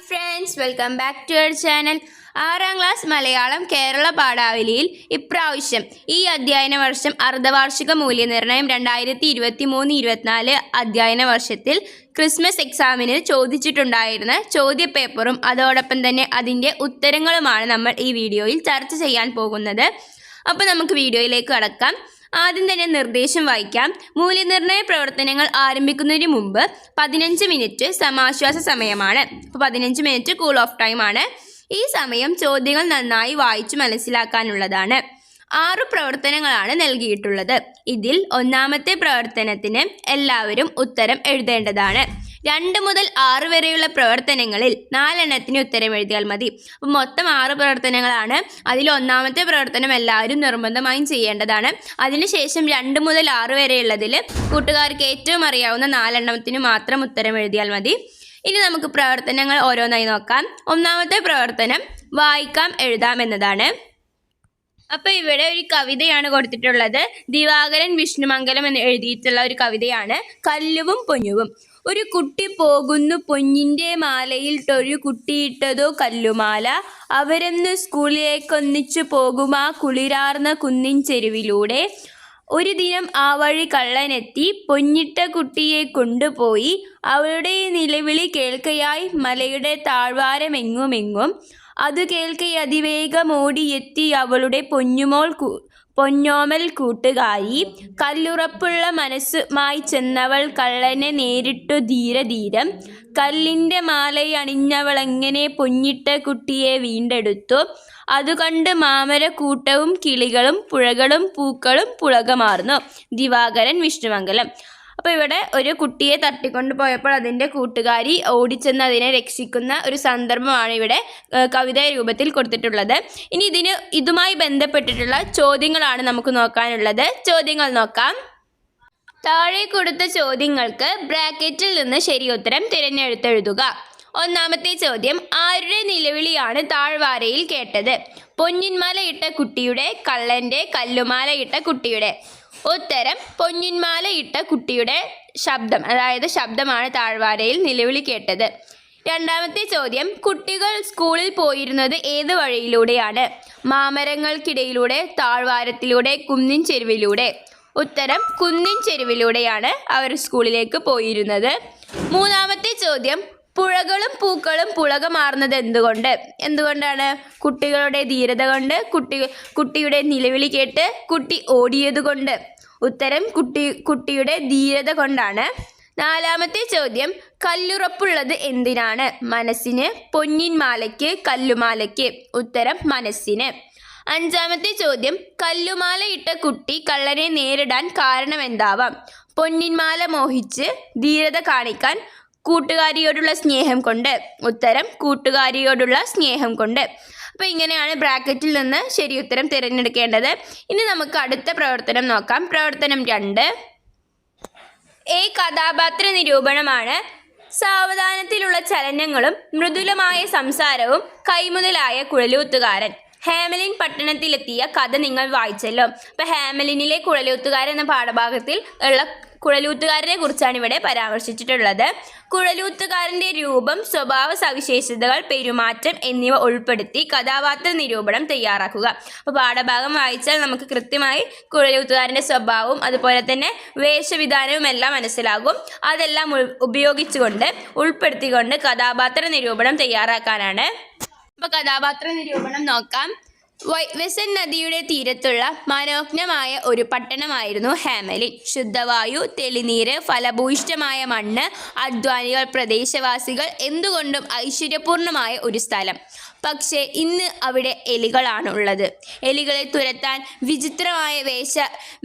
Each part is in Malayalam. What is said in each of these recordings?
Friends, welcome back to our channel. 6ാം ക്ലാസ് മലയാളം കേരള പാഠാവലിയിൽ ഇപ്രാവശ്യം ഈ അധ്യയന വർഷം അർദ്ധവാർഷിക മൂല്യനിർണ്ണയം 2023-24 അധ്യയന വർഷത്തിൽ ക്രിസ്മസ് എക്സാമിന് ചോദിച്ചിട്ടുണ്ടായിരുന്ന ചോദ്യപേപ്പറും അതോടൊപ്പം തന്നെ അതിൻ്റെ ഉത്തരങ്ങളുമാണ് നമ്മൾ ഈ വീഡിയോയിൽ ചർച്ച ചെയ്യാൻ പോകുന്നത്. അപ്പോൾ നമുക്ക് വീഡിയോയിലേക്ക് കടക്കാം. ആദ്യം തന്നെ നിർദ്ദേശം വായിക്കാം. മൂല്യനിർണ്ണയ പ്രവർത്തനങ്ങൾ ആരംഭിക്കുന്നതിന് മുമ്പ് 15 മിനിറ്റ് സമാശ്വാസ സമയമാണ്. അപ്പോൾ 15 മിനിറ്റ് കൂൾ ഓഫ് ടൈം ആണ്. ഈ സമയം ചോദ്യങ്ങൾ നന്നായി വായിച്ചു മനസ്സിലാക്കാനുള്ളതാണ്. 6 പ്രവർത്തനങ്ങളാണ് നൽകിയിട്ടുള്ളത്. ഇതിൽ ഒന്നാമത്തെ പ്രവർത്തനത്തിന് എല്ലാവരും ഉത്തരം എഴുതേണ്ടതാണ്. 2 മുതൽ 6 വരെയുള്ള പ്രവർത്തനങ്ങളിൽ 4 എണ്ണത്തിന് ഉത്തരം എഴുതിയാൽ മതി. അപ്പോൾ മൊത്തം 6 പ്രവർത്തനങ്ങളാണ്. അതിൽ ഒന്നാമത്തെ പ്രവർത്തനം എല്ലാവരും നിർബന്ധമായും ചെയ്യേണ്ടതാണ്. അതിനുശേഷം 2 മുതൽ 6 വരെയുള്ളതിൽ കൂട്ടുകാർക്ക് ഏറ്റവും അറിയാവുന്ന 4 എണ്ണത്തിന് മാത്രം ഉത്തരം എഴുതിയാൽ മതി. ഇനി നമുക്ക് പ്രവർത്തനങ്ങൾ ഓരോന്നായി നോക്കാം. ഒന്നാമത്തെ പ്രവർത്തനം വായിക്കാം എഴുതാം എന്നതാണ്. അപ്പോൾ ഇവിടെ ഒരു കവിതയാണ് കൊടുത്തിട്ടുള്ളത്. ദിവാകരൻ വിഷ്ണുമംഗലം എന്ന് എഴുതിയിട്ടുള്ള ഒരു കവിതയാണ്. കല്ലുവും പൊന്നുവും. ഒരു കുട്ടി പോകുന്നു പൊന്നിൻ്റെ മാലയിൽ തൊരു കുട്ടിയിട്ടതോ കല്ലുമാല. അവരെന്ന് സ്കൂളിലേക്കൊന്നിച്ചു പോകുമാ കുളിരാർന്ന കുന്നിൻ ചെരുവിലൂടെ. ഒരു ദിനം ആ വഴി കള്ളനെത്തി പൊന്നിട്ട കുട്ടിയെ കൊണ്ടുപോയി. അവളുടെ നിലവിളി കേൾക്കയായി മലയുടെ താഴ്വാരമെങ്ങുമെങ്ങും. അത് കേൾക്കെ അതിവേഗമോടിയെത്തി അവളുടെ പൊന്നോമൽ കൂട്ടുകാരി. കല്ലുറപ്പുള്ള മനസ്സുമായി ചെന്നവൾ കള്ളനെ നേരിട്ടു ധീരം. കല്ലിൻ്റെ മാലയണിഞ്ഞവളെങ്ങനെ പൊന്നിട്ട കുട്ടിയെ വീണ്ടെടുത്തു. അതു കണ്ട് മാമരക്കൂട്ടവും കിളികളും പുഴകളും പൂക്കളും പുളകമാർന്നു. ദിവാകരൻ വിഷ്ണുമംഗലം. അപ്പോൾ ഇവിടെ ഒരു കുട്ടിയെ തട്ടിക്കൊണ്ടു പോയപ്പോൾ അതിൻ്റെ കൂട്ടുകാരി ഓടിച്ചെന്ന് അതിനെ രക്ഷിക്കുന്ന ഒരു സന്ദർഭമാണ് ഇവിടെ കവിതാ രൂപത്തിൽ കൊടുത്തിട്ടുള്ളത്. ഇനി ഇതുമായി ബന്ധപ്പെട്ടിട്ടുള്ള ചോദ്യങ്ങളാണ് നമുക്ക് നോക്കാനുള്ളത്. ചോദ്യങ്ങൾ നോക്കാം. താഴെ കൊടുത്ത ചോദ്യങ്ങൾക്ക് ബ്രാക്കറ്റിൽ നിന്ന് ശരിയുത്തരം തിരഞ്ഞെടുത്തെഴുതുക. ഒന്നാമത്തെ ചോദ്യം, ആരുടെ നിലവിളിയാണ് താഴ്വാരയിൽ കേട്ടത്? പൊന്നിന്മാല ഇട്ട കുട്ടിയുടെ, കള്ളൻ്റെ, കല്ലുമാല ഇട്ട കുട്ടിയുടെ. ഉത്തരം പൊന്നിന്മാല ഇട്ട കുട്ടിയുടെ ശബ്ദം, അതായത് ശബ്ദമാണ് താഴ്വാരയിൽ നിലവിളി കേട്ടത്. രണ്ടാമത്തെ ചോദ്യം, കുട്ടികൾ സ്കൂളിൽ പോയിരുന്നത് ഏത് വഴിയിലൂടെയാണ്? മാമരങ്ങൾക്കിടയിലൂടെ, താഴ്വാരത്തിലൂടെ, കുന്നിൻ ചെരുവിലൂടെ. ഉത്തരം കുന്നിൻ ചെരുവിലൂടെയാണ് അവർ സ്കൂളിലേക്ക് പോയിരുന്നത്. മൂന്നാമത്തെ ചോദ്യം, പുഴകളും പൂക്കളും പുളകമാർന്നത് എന്തുകൊണ്ടാണ്? കുട്ടികളുടെ ധീരത കൊണ്ട്, കുട്ടിയുടെ നിലവിളി കേട്ട് കുട്ടി ഓടിയത് കൊണ്ട്. ഉത്തരം കുട്ടിയുടെ ധീരത കൊണ്ടാണ്. നാലാമത്തെ ചോദ്യം, കല്ലുറപ്പുള്ളത് എന്തിനാണ്? മനസ്സിന്. പൊന്നിൻ മാലയ്ക്ക്, കല്ലുമാലയ്ക്ക്. ഉത്തരം മനസ്സിന്. അഞ്ചാമത്തെ ചോദ്യം, കല്ലുമാല ഇട്ട കുട്ടി കള്ളനെ നേരിടാൻ കാരണമെന്താവാം? പൊന്നിന്മാല മോഹിച്ച് ധീരത കാണിക്കാൻ, കൂട്ടുകാരിയോടുള്ള സ്നേഹം കൊണ്ട്. ഉത്തരം കൂട്ടുകാരിയോടുള്ള സ്നേഹം കൊണ്ട്. അപ്പോൾ ഇങ്ങനെയാണ് ബ്രാക്കറ്റിൽ നിന്ന് ശരിയുത്തരം തിരഞ്ഞെടുക്കേണ്ടത്. ഇനി നമുക്ക് അടുത്ത പ്രവർത്തനം നോക്കാം. പ്രവർത്തനം 2 എ കഥാപാത്ര നിരൂപണമാണ്. സാവധാനത്തിലുള്ള ചലനങ്ങളും മൃദുലമായ സംസാരവും കൈമുതലായ കുഴലൂത്തുകാരൻ. ഹാമലിൻ പട്ടണത്തിലെത്തിയ കഥ നിങ്ങൾ വായിച്ചല്ലോ. അപ്പോൾ ഹാമലിനിലെ കുഴലൂത്തുകാരൻ എന്ന പാഠഭാഗത്തിൽ ഉള്ള കുഴലൂത്തുകാരനെ കുറിച്ചാണ് ഇവിടെ പരാമർശിച്ചിട്ടുള്ളത്. കുഴലൂത്തുകാരൻ്റെ രൂപം, സ്വഭാവ സവിശേഷതകൾ, പെരുമാറ്റം എന്നിവ ഉൾപ്പെടുത്തി കഥാപാത്ര നിരൂപണം തയ്യാറാക്കുക. അപ്പോൾ പാഠഭാഗം വായിച്ചാൽ നമുക്ക് കൃത്യമായി കുഴലൂത്തുകാരൻ്റെ സ്വഭാവവും അതുപോലെ തന്നെ വേഷവിധാനവും എല്ലാം മനസ്സിലാകും. അതെല്ലാം ഉൾപ്പെടുത്തിക്കൊണ്ട് കഥാപാത്ര നിരൂപണം തയ്യാറാക്കാനാണ്. അപ്പോൾ കഥാപാത്ര നിരൂപണം നോക്കാം. വെസൻ നദിയുടെ തീരത്തുള്ള മനോജ്ഞമായ ഒരു പട്ടണമായിരുന്നു ഹാമലിൻ. ശുദ്ധവായു, തെളിനീര്, ഫലഭൂയിഷ്ഠമായ മണ്ണ്, അധ്വാനികൾ, പ്രദേശവാസികൾ, എന്തുകൊണ്ടും ഐശ്വര്യപൂർണമായ ഒരു സ്ഥലം. പക്ഷേ ഇന്ന് അവിടെ എലികളാണുള്ളത്. എലികളെ തുരത്താൻ വിചിത്രമായ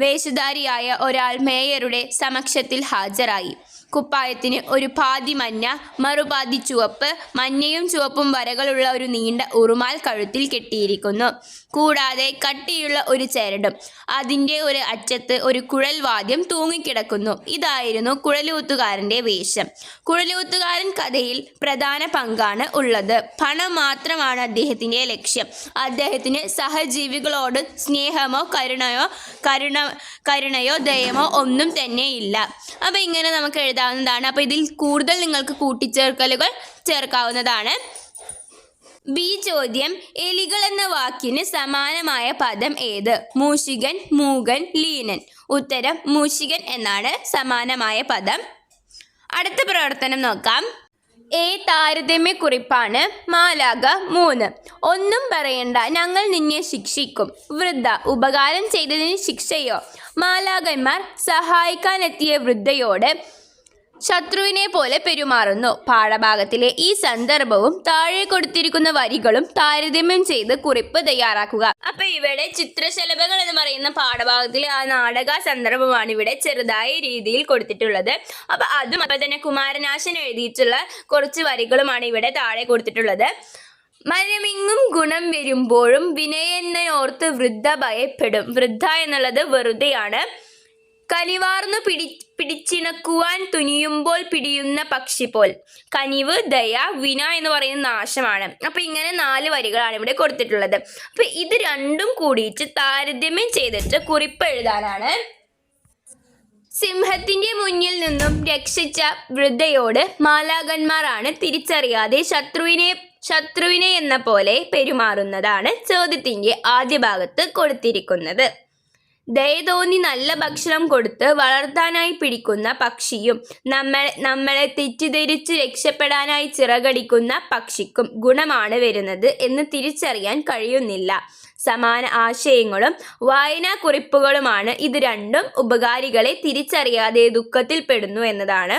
വേഷധാരിയായ ഒരാൾ മേയറുടെ സമക്ഷത്തിൽ ഹാജരായി. കുപ്പായത്തിന് ഒരു പാതി മഞ്ഞ, മറുപാതി ചുവപ്പ്, മഞ്ഞയും ചുവപ്പും വരകളുള്ള ഒരു നീണ്ട ഉറുമാൽ കഴുത്തിൽ കെട്ടിയിരിക്കുന്നു. കൂടാതെ കട്ടിയുള്ള ഒരു ചരടും. അതിൻ്റെ ഒരു അറ്റത്ത് ഒരു കുഴൽ വാദ്യം തൂങ്ങിക്കിടക്കുന്നു. ഇതായിരുന്നു കുഴലൂത്തുകാരൻ്റെ വേഷം. കുഴലൂത്തുകാരൻ കഥയിൽ പ്രധാന പങ്കാണ് ഉള്ളത്. പണം മാത്രമാണ് അദ്ദേഹത്തിൻ്റെ ലക്ഷ്യം. അദ്ദേഹത്തിന് സഹജീവികളോട് സ്നേഹമോ കരുണയോ ദയമോ ഒന്നും തന്നെയില്ല. അപ്പോൾ ഇങ്ങനെ നമുക്ക് എഴുതാം. എഴുതാവുന്നതാണ്. അപ്പോൾ ഇതിൽ കൂടുതൽ നിങ്ങൾക്ക് കൂട്ടിച്ചേർക്കലുകൾ ചേർക്കാവുന്നതാണ്. ബി ചോദ്യം, എലികൾ എന്ന വാക്കിന് സമാനമായ പദം ഏത്? മൂഷികൻ, മൂകൻ, ലീനൻ. ഉത്തരം മൂഷികൻ എന്നാണ് സമാനമായ പദം. അടുത്ത പ്രവർത്തനം നോക്കാം. എ താരതമ്യക്കുറിപ്പാണ്. മാലാഖ 3. ഒന്നും പറയണ്ട, ഞങ്ങൾ നിന്നെ ശിക്ഷിക്കും. വൃദ്ധ, ഉപകാരം ചെയ്തതിന് ശിക്ഷയോ? മാലാഖന്മാർ സഹായിക്കാനെത്തിയ വൃദ്ധയോട് ശത്രുവിനെ പോലെ പെരുമാറുന്നു. പാഠഭാഗത്തിലെ ഈ സന്ദർഭവും താഴെ കൊടുത്തിരിക്കുന്ന വരികളും താരതമ്യം ചെയ്ത് കുറിപ്പ് തയ്യാറാക്കുക. അപ്പൊ ഇവിടെ ചിത്രശലഭങ്ങൾ എന്ന് പറയുന്ന പാഠഭാഗത്തിലെ ആ നാടക സന്ദർഭമാണ് ഇവിടെ ചെറുതായ രീതിയിൽ കൊടുത്തിട്ടുള്ളത്. അപ്പൊ അതും അപ്പൊ തന്നെ കുമാരനാശൻ എഴുതിയിട്ടുള്ള കുറച്ച് വരികളുമാണ് ഇവിടെ താഴെ കൊടുത്തിട്ടുള്ളത്. മരമിങ്ങും ഗുണം വരുമ്പോഴും വിനയന്നോർത്ത് വൃദ്ധ ഭയപ്പെടും. വൃദ്ധ എന്നുള്ളത് വെറുതെയാണ്. കനിവാർന്നു പിടിച്ചിണക്കുവാൻ തുനിയുമ്പോൾ പിടിയുന്ന പക്ഷി പോൽ. കനിവ്, ദയ, വിന എന്ന് പറയുന്ന നാശമാണ്. അപ്പൊ ഇങ്ങനെ 4 വരികളാണ് ഇവിടെ കൊടുത്തിട്ടുള്ളത്. അപ്പൊ ഇത് രണ്ടും കൂടിയിട്ട് താരതമ്യം ചെയ്തിട്ട് കുറിപ്പ് എഴുതാനാണ്. സിംഹത്തിന്റെ മുന്നിൽ നിന്നും രക്ഷിച്ച വൃദ്ധയോട് മാലാഖന്മാരാണ് തിരിച്ചറിയാതെ ശത്രുവിനെ എന്ന പോലെ പെരുമാറുന്നതാണ് ചോദ്യത്തിന്റെ ആദ്യ ഭാഗത്ത് കൊടുത്തിരിക്കുന്നത്. ദയ തോന്നി നല്ല ഭക്ഷണം കൊടുത്ത് വളർത്താനായി പിടിക്കുന്ന പക്ഷിയും നമ്മളെ തെറ്റിദ്ധരിച്ച് രക്ഷപ്പെടാനായി ചിറകടിക്കുന്ന പക്ഷിക്കും ഗുണമാണ് വരുന്നത് എന്ന് തിരിച്ചറിയാൻ കഴിയുന്നില്ല. സമാന ആശയങ്ങളും വായനാക്കുറിപ്പുകളുമാണ്. ഇത് രണ്ടും ഉപകാരികളെ തിരിച്ചറിയാതെ ദുഃഖത്തിൽപ്പെടുന്നു എന്നതാണ്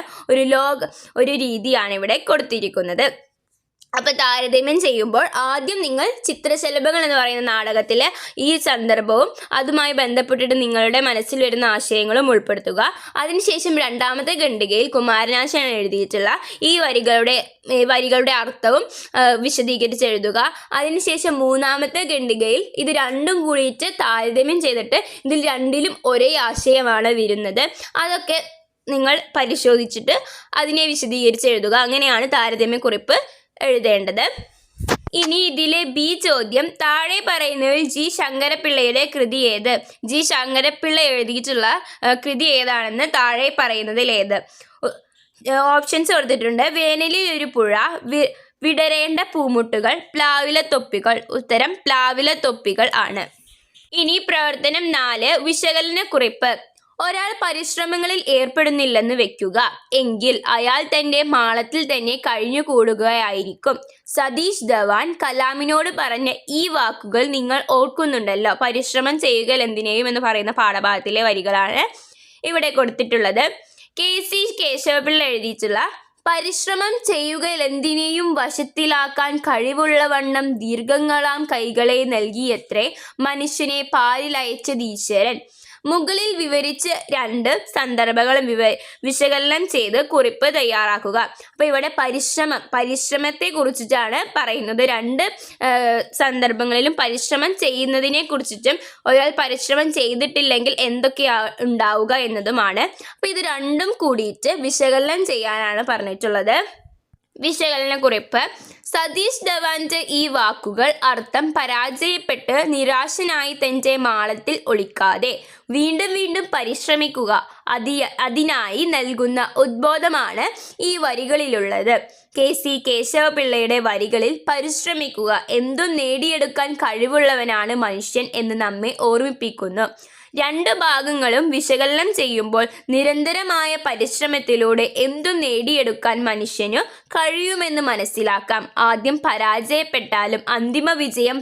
ഒരു രീതിയാണ് ഇവിടെ കൊടുത്തിരിക്കുന്നത്. അപ്പോൾ താരതമ്യം ചെയ്യുമ്പോൾ ആദ്യം നിങ്ങൾ ചിത്രശലഭങ്ങൾ എന്ന് പറയുന്ന നാടകത്തിലെ ഈ സന്ദർഭവും അതുമായി ബന്ധപ്പെട്ടിട്ട് നിങ്ങളുടെ മനസ്സിൽ വരുന്ന ആശയങ്ങളും ഉൾപ്പെടുത്തുക. അതിനുശേഷം രണ്ടാമത്തെ ഖണ്ഡികയിൽ കുമാരനാശാൻ എഴുതിയിട്ടുള്ള ഈ വരികളുടെ അർത്ഥവും വിശദീകരിച്ച് എഴുതുക. അതിനുശേഷം മൂന്നാമത്തെ ഖണ്ഡികയിൽ ഇത് രണ്ടും കൂടിയിട്ട് താരതമ്യം ചെയ്തിട്ട് ഇതിൽ രണ്ടിലും ഒരേ ആശയമാണ് വരുന്നത്. അതൊക്കെ നിങ്ങൾ പരിശോധിച്ചിട്ട് അതിനെ വിശദീകരിച്ച് എഴുതുക. അങ്ങനെയാണ് താരതമ്യക്കുറിപ്പ് എഴുതേണ്ടത്. ഇനി ഇതിലെ ബി ചോദ്യം, താഴെ പറയുന്നതിൽ ജി ശങ്കരപ്പിള്ളയുടെ കൃതി ഏത്? ജി ശങ്കരപ്പിള്ള എഴുതിയിട്ടുള്ള കൃതി ഏതാണെന്ന് താഴെ പറയുന്നതിൽ ഏത്? ഓപ്ഷൻസ് കൊടുത്തിട്ടുണ്ട്. വേനലിൽ ഒരു പുഴ, വിടരേണ്ട പൂമുട്ടുകൾ, പ്ലാവില തൊപ്പികൾ. ഉത്തരം പ്ലാവില തൊപ്പികൾ ആണ്. ഇനി പ്രവർത്തനം 4, വിശകലനക്കുറിപ്പ്. ഒരാൾ പരിശ്രമങ്ങളിൽ ഏർപ്പെടുന്നില്ലെന്ന് വെക്കുക. എങ്കിൽ അയാൾ തൻ്റെ മാളത്തിൽ തന്നെ കഴിഞ്ഞുകൂടുകയായിരിക്കും. സതീഷ് ധവാൻ കലാമിനോട് പറഞ്ഞ ഈ വാക്കുകൾ നിങ്ങൾ ഓർക്കുന്നുണ്ടല്ലോ. പരിശ്രമം ചെയ്യുക എന്തിനേയും എന്ന് പറയുന്ന പാഠഭാഗത്തിലെ വരികളാണ് ഇവിടെ കൊടുത്തിട്ടുള്ളത്. KC കേശവപിള്ള എഴുതിയിട്ടുള്ള പരിശ്രമം ചെയ്യുക എന്തിനേയും വശത്തിലാക്കാൻ കഴിവുള്ളവണ്ണം ദീർഘങ്ങളാം കൈകളെ നൽകിയത്രേ മനുഷ്യനെ പാലിലയച്ചത് ഈശ്വരൻ. മുകളിൽ വിവരിച്ച് 2 സന്ദർഭങ്ങളും വിശകലനം ചെയ്ത് കുറിപ്പ് തയ്യാറാക്കുക. അപ്പോൾ ഇവിടെ പരിശ്രമത്തെ കുറിച്ചിട്ടാണ് പറയുന്നത്. 2 സന്ദർഭങ്ങളിലും പരിശ്രമം ചെയ്യുന്നതിനെ കുറിച്ചിട്ടും ഒരാൾ പരിശ്രമം ചെയ്തിട്ടില്ലെങ്കിൽ എന്തൊക്കെയാണ് ഉണ്ടാവുക എന്നതുമാണ്. അപ്പോൾ ഇത് രണ്ടും കൂടിയിട്ട് വിശകലനം ചെയ്യാനാണ് പറഞ്ഞിട്ടുള്ളത്. വിശകലനക്കുറിപ്പ്. സതീഷ് ധവാന്റെ ഈ വാക്കുകൾ അർത്ഥം പരാജയപ്പെട്ട് നിരാശനായി തൻ്റെ മാളത്തിൽ ഒളിക്കാതെ വീണ്ടും വീണ്ടും പരിശ്രമിക്കുക അതിനായി നൽകുന്ന ഉദ്ബോധമാണ് ഈ വരികളിലുള്ളത്. KC കേശവപിള്ളയുടെ വരികളിൽ പരിശ്രമിക്കുക, എന്തും നേടിയെടുക്കാൻ കഴിവുള്ളവനാണ് മനുഷ്യൻ എന്ന് നമ്മെ ഓർമ്മിപ്പിക്കുന്നു. 2 ഭാഗങ്ങളും വിശകലനം ചെയ്യുമ്പോൾ നിരന്തരമായ പരിശ്രമത്തിലൂടെ എന്തും നേടിയെടുക്കാൻ മനുഷ്യനു കഴിയുമെന്ന് മനസ്സിലാക്കാം. ആദ്യം പരാജയപ്പെട്ടാലും അന്തിമ വിജയം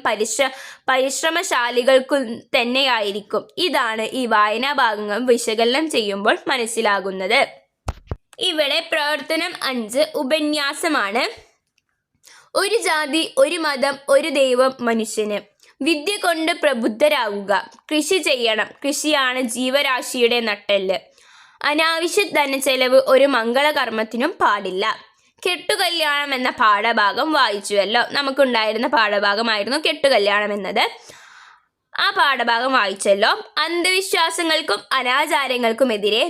പരിശ്രമശാലികൾക്കു തന്നെയായിരിക്കും. ഇതാണ് ഈ വായനാ ഭാഗങ്ങൾ വിശകലനം ചെയ്യുമ്പോൾ മനസ്സിലാകുന്നത്. ഇവിടെ പ്രവർത്തനം 5 ഉപന്യാസമാണ്. ഒരു ജാതി, ഒരു മതം, ഒരു ദൈവം മനുഷ്യന്. വിദ്യ കൊണ്ട് പ്രബുദ്ധരാകുക. കൃഷി ചെയ്യണം. കൃഷിയാണ് ജീവരാശിയുടെ നട്ടെല്ല്. അനാവശ്യ ധനച്ചെലവ് ഒരു മംഗളകർമ്മത്തിനും പാടില്ല. കെട്ടുകല്യാണം എന്ന പാഠഭാഗം വായിച്ചുവല്ലോ. നമുക്കുണ്ടായിരുന്ന പാഠഭാഗമായിരുന്നു കെട്ടുകല്യാണം എന്നത്. ആ പാഠഭാഗം വായിച്ചല്ലോ. അന്ധവിശ്വാസങ്ങൾക്കും അനാചാരങ്ങൾക്കുമെതിരെ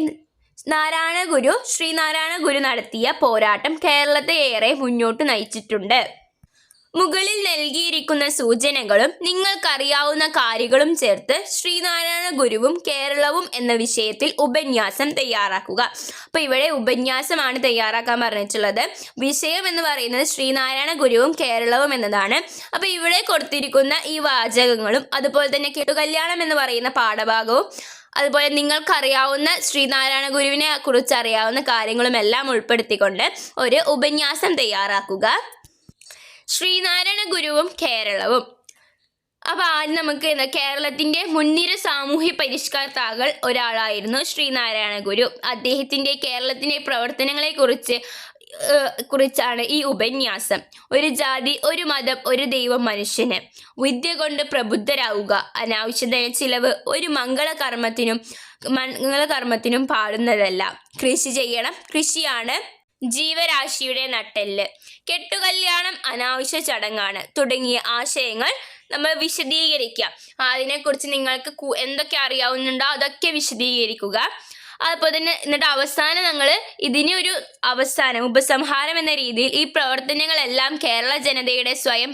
ശ്രീനാരായണ ഗുരു നടത്തിയ പോരാട്ടം കേരളത്തെ ഏറെ മുന്നോട്ട് നയിച്ചിട്ടുണ്ട്. മുകളിൽ നൽകിയിരിക്കുന്ന സൂചനകളും നിങ്ങൾക്കറിയാവുന്ന കാര്യങ്ങളും ചേർത്ത് ശ്രീനാരായണ ഗുരുവും കേരളവും എന്ന വിഷയത്തിൽ ഉപന്യാസം തയ്യാറാക്കുക. അപ്പോൾ ഇവിടെ ഉപന്യാസമാണ് തയ്യാറാക്കാൻ പറഞ്ഞിട്ടുള്ളത്. വിഷയം എന്ന് പറയുന്നത് ശ്രീനാരായണ ഗുരുവും കേരളവും എന്നതാണ്. അപ്പോൾ ഇവിടെ കൊടുത്തിരിക്കുന്ന ഈ വാചകങ്ങളും അതുപോലെ തന്നെ കെട്ടുകല്യാണം എന്ന് പറയുന്ന പാഠഭാഗവും അതുപോലെ നിങ്ങൾക്കറിയാവുന്ന ശ്രീനാരായണ ഗുരുവിനെ കുറിച്ച് അറിയാവുന്ന കാര്യങ്ങളും എല്ലാം ഉൾപ്പെടുത്തിക്കൊണ്ട് ഒരു ഉപന്യാസം തയ്യാറാക്കുക. ശ്രീനാരായണ ഗുരുവും കേരളവും. അപ്പോൾ ആദ്യം നമുക്ക് കേരളത്തിൻ്റെ മുൻനിര സാമൂഹ്യ പരിഷ്കർത്താക്കൾ ഒരാളായിരുന്നു ശ്രീനാരായണ ഗുരു. അദ്ദേഹത്തിൻ്റെ കേരളത്തിൻ്റെ കുറിച്ചാണ് ഈ ഉപന്യാസം. ഒരു ജാതി, ഒരു മതം, ഒരു ദൈവം മനുഷ്യന്. വിദ്യ കൊണ്ട് പ്രബുദ്ധരാവുക. അനാവശ്യ ധനച്ചിലവ് ഒരു മംഗളകർമ്മത്തിനും പാടുന്നതല്ല. കൃഷി ചെയ്യണം. കൃഷിയാണ് ജീവരാശിയുടെ നട്ടെല്ല്. കെട്ടുകല്യാണം അനാവശ്യ ചടങ്ങാണ്. തുടങ്ങിയ ആശയങ്ങൾ നമ്മൾ വിശദീകരിക്കാം. അതിനെക്കുറിച്ച് നിങ്ങൾക്ക് എന്തൊക്കെ അറിയാവുന്നുണ്ടോ അതൊക്കെ വിശദീകരിക്കുക. അതുപോലെ തന്നെ എന്നിട്ട് അവസാനം ഞങ്ങൾ ഇതിന് ഒരു ഉപസംഹാരം എന്ന രീതിയിൽ ഈ പ്രവർത്തനങ്ങളെല്ലാം കേരള ജനതയുടെ സ്വയം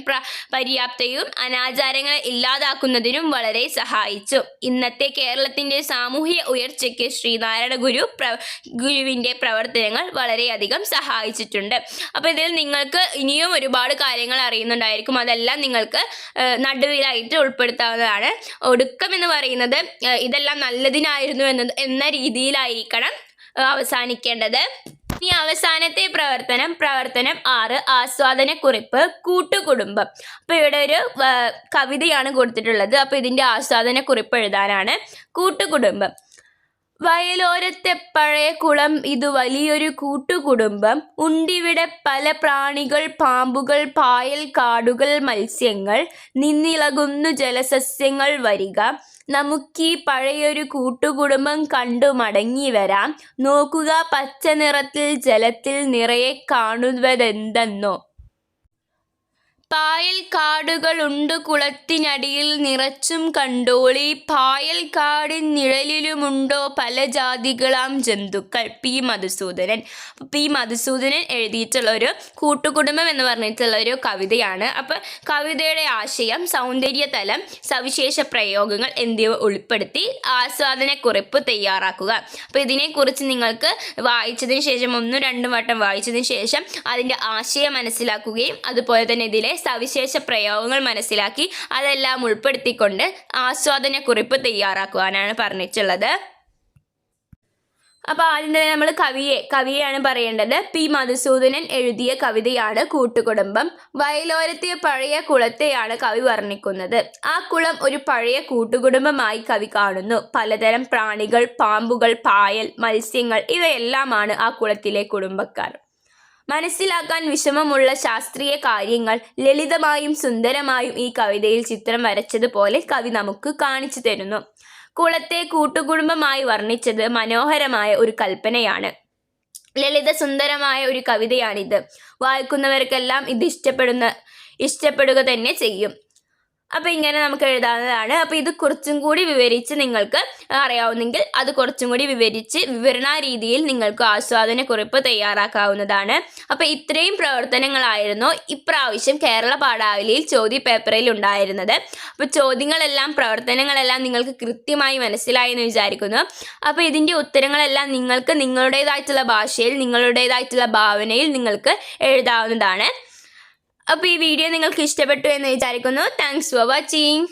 പര്യാപ്തയും അനാചാരങ്ങളെ ഇല്ലാതാക്കുന്നതിനും വളരെ സഹായിച്ചു. ഇന്നത്തെ കേരളത്തിൻ്റെ സാമൂഹിക ഉയർച്ചയ്ക്ക് ശ്രീനാരായണ ഗുരുവിൻ്റെ പ്രവർത്തനങ്ങൾ വളരെയധികം സഹായിച്ചിട്ടുണ്ട്. അപ്പോൾ ഇതിൽ നിങ്ങൾക്ക് ഇനിയും ഒരുപാട് കാര്യങ്ങൾ അറിയുന്നുണ്ടായിരിക്കും. അതെല്ലാം നിങ്ങൾക്ക് നടുവിലായിട്ട് ഉൾപ്പെടുത്താവുന്നതാണ്. ഒടുക്കം എന്ന് പറയുന്നത് ഇതെല്ലാം നല്ലതിനായിരുന്നു എന്ന രീതിയിലായിരിക്കണം അവസാനിക്കേണ്ടത്. ഇനി അവസാനത്തെ പ്രവർത്തനം 6 ആസ്വാദനക്കുറിപ്പ് കൂട്ടുകുടുംബം. അപ്പോൾ ഇവിടെ ഒരു കവിതയാണ് കൊടുത്തിട്ടുള്ളത്. അപ്പോൾ ഇതിൻ്റെ ആസ്വാദനക്കുറിപ്പ് എഴുതാനാണ്. കൂട്ടുകുടുംബം. വയലോരത്തെ പഴയ കുളം ഇതു വലിയൊരു കൂട്ടുകുടുംബം. ഉണ്ടിവിടെ പല പ്രാണികൾ, പാമ്പുകൾ, പായൽ കാടുകൾ, മത്സ്യങ്ങൾ, നിന്നിളകുന്നു ജലസസ്യങ്ങൾ. വരിക, നമുക്കീ പഴയൊരു കൂട്ടുകുടുംബം കണ്ടു മടങ്ങി വരാം. നോക്കുക, പച്ച നിറത്തിൽ ജലത്തിൽ നിറയെ കാണുന്നതെന്തെന്നോ. പായൽ കാടുകളുണ്ടു കുളത്തിനടിയിൽ നിറച്ചും കണ്ടോളി. പായൽ കാടിൻ നിഴലിലുമുണ്ടോ പല ജാതികളാം ജന്തുക്കൾ. പി മധുസൂദനൻ. പി മധുസൂദനൻ എഴുതിയിട്ടുള്ള ഒരു കൂട്ടുകുടുംബം എന്ന് പറഞ്ഞിട്ടുള്ള ഒരു കവിതയാണ്. അപ്പോൾ കവിതയുടെ ആശയം, സൗന്ദര്യതലം, സവിശേഷ പ്രയോഗങ്ങൾ എന്നിവ ഉൾപ്പെടുത്തി ആസ്വാദനക്കുറിപ്പ് തയ്യാറാക്കുക. അപ്പോൾ ഇതിനെക്കുറിച്ച് നിങ്ങൾക്ക് വായിച്ചതിന് ശേഷം 1-2 വട്ടം വായിച്ചതിന് ശേഷം അതിൻ്റെ ആശയം മനസ്സിലാക്കുകയും അതുപോലെ തന്നെ ഇതിലെ സവിശേഷ പ്രയോഗങ്ങൾ മനസ്സിലാക്കി അതെല്ലാം ഉൾപ്പെടുത്തിക്കൊണ്ട് ആസ്വാദനക്കുറിപ്പ് തയ്യാറാക്കുവാനാണ് പറഞ്ഞിട്ടുള്ളത്. അപ്പോൾ ആദ്യം തന്നെ നമ്മൾ കവിയെയാണ് പറയേണ്ടത്. പി മധുസൂദനൻ എഴുതിയ കവിതയാണ് കൂട്ടുകുടുംബം. വയലോരത്തെ പഴയ കുളത്തെയാണ് കവി വർണ്ണിക്കുന്നത്. ആ കുളം ഒരു പഴയ കൂട്ടുകുടുംബമായി കവി കാണുന്നു. പലതരം പ്രാണികൾ, പാമ്പുകൾ, പായൽ, മത്സ്യങ്ങൾ ഇവയെല്ലാമാണ് ആ കുളത്തിലെ കുടുംബക്കാർ. മനസ്സിലാക്കാൻ വിഷമമുള്ള ശാസ്ത്രീയ കാര്യങ്ങൾ ലളിതമായും സുന്ദരമായും ഈ കവിതയിൽ ചിത്രം വരച്ചതുപോലെ കവി നമുക്ക് കാണിച്ചു തരുന്നു. കുളത്തെ കൂട്ടുകുടുംബമായി വർണ്ണിച്ചത് മനോഹരമായ ഒരു കൽപ്പനയാണ്. ലളിത സുന്ദരമായ ഒരു കവിതയാണിത്. വായിക്കുന്നവർക്കെല്ലാം ഇത് ഇഷ്ടപ്പെടുക തന്നെ ചെയ്യും. അപ്പോൾ ഇങ്ങനെ നമുക്ക് എഴുതാവുന്നതാണ്. അപ്പോൾ ഇത് കുറച്ചും കൂടി വിവരിച്ച് നിങ്ങൾക്ക് അറിയാവുന്നെങ്കിൽ അത് കുറച്ചും കൂടി വിവരണ രീതിയിൽ നിങ്ങൾക്ക് ആസ്വാദനക്കുറിപ്പ് തയ്യാറാക്കാവുന്നതാണ്. അപ്പോൾ ഇത്രയും പ്രവർത്തനങ്ങളായിരുന്നു ഇപ്രാവശ്യം കേരള പാഠാവലിയിൽ ചോദ്യപേപ്പറിൽ ഉണ്ടായിരുന്നത്. അപ്പോൾ പ്രവർത്തനങ്ങളെല്ലാം നിങ്ങൾക്ക് കൃത്യമായി മനസ്സിലായി എന്ന് വിചാരിക്കുന്നു. അപ്പോൾ ഇതിൻ്റെ ഉത്തരങ്ങളെല്ലാം നിങ്ങൾക്ക് നിങ്ങളുടേതായിട്ടുള്ള ഭാഷയിൽ, നിങ്ങളുടേതായിട്ടുള്ള ഭാവനയിൽ നിങ്ങൾക്ക് എഴുതാവുന്നതാണ്. അപ്പോൾ ഈ വീഡിയോ നിങ്ങൾക്ക് ഇഷ്ടപ്പെട്ടു എന്ന് വിചാരിക്കുന്നു. Thanks for watching.